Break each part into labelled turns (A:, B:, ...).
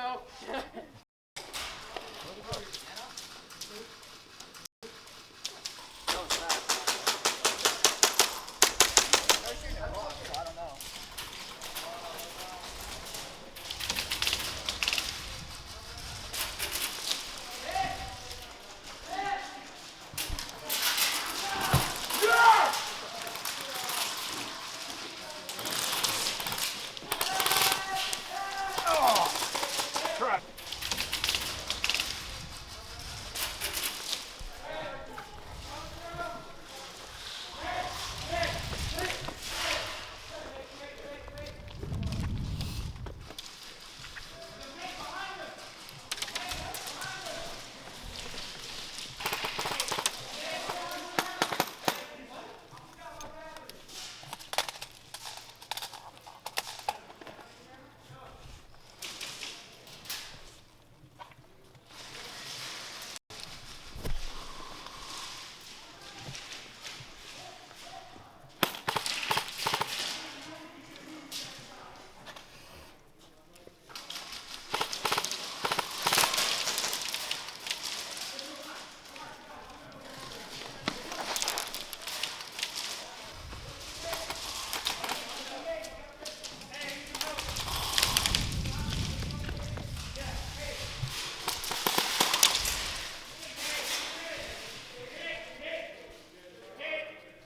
A: go.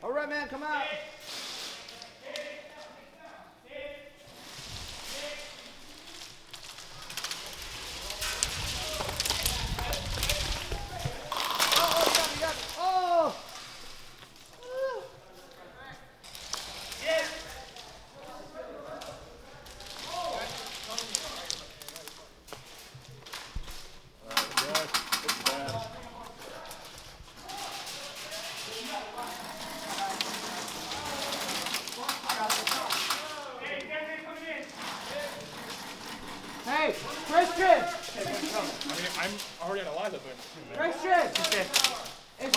B: All right, man, come out. Hey, Christian!
C: I'm already on a live open.
B: Christian! Is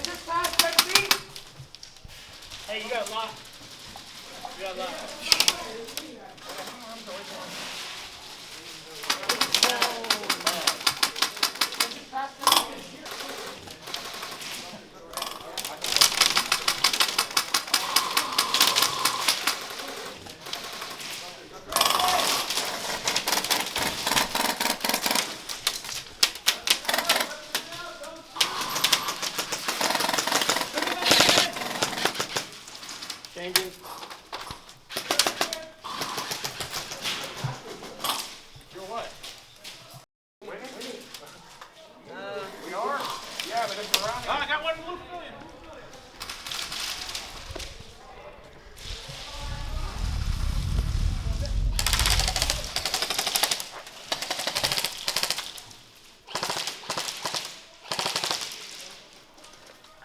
B: this pass 10 feet?
A: Hey, you got locked. You got locked.
B: Changing.
C: You're what? Winning? We are? Yeah, but it's around.
A: Oh, I got one blue pavilion.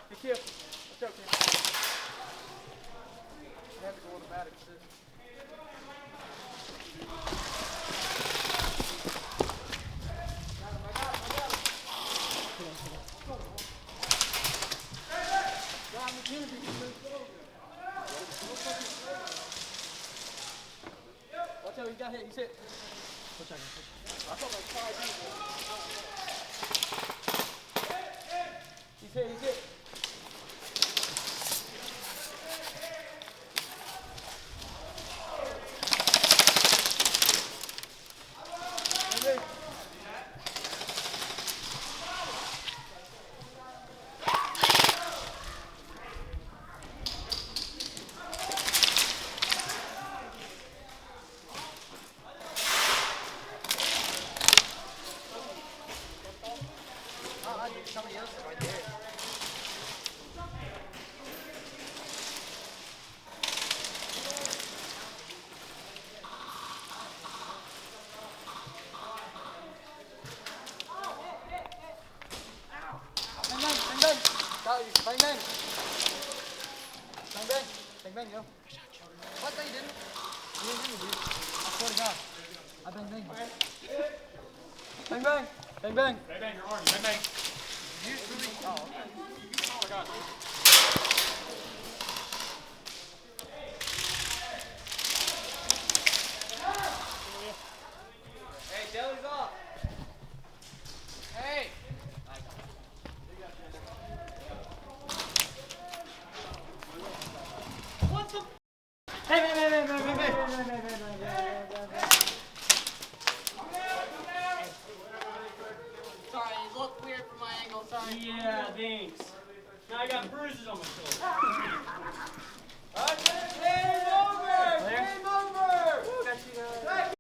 B: Hey, Kip. What's up, Kip? You have to go automatic, sis. Watch out, he got hit, he's hit. Watch out, I felt like 5 people. He's hit, he's hit. Somebody else if I did. Bang, bang, bang, bang. Bang, bang. Bang, bang. Bang, bang, yo. What? No, you didn't. You didn't hit me, dude. I swear to God. I bang, bang. Bang, bang. Bang, bang.
C: Bang, bang, your arm. Bang, bang.
B: Oh, okay.
C: Oh my God.
B: from my angle, sorry.
A: Yeah, thanks. Now I got bruises on my shoulder.
B: Game over! Game over! Got you guys.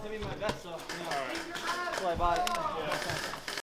B: Give me my vest off. That's why I bought it.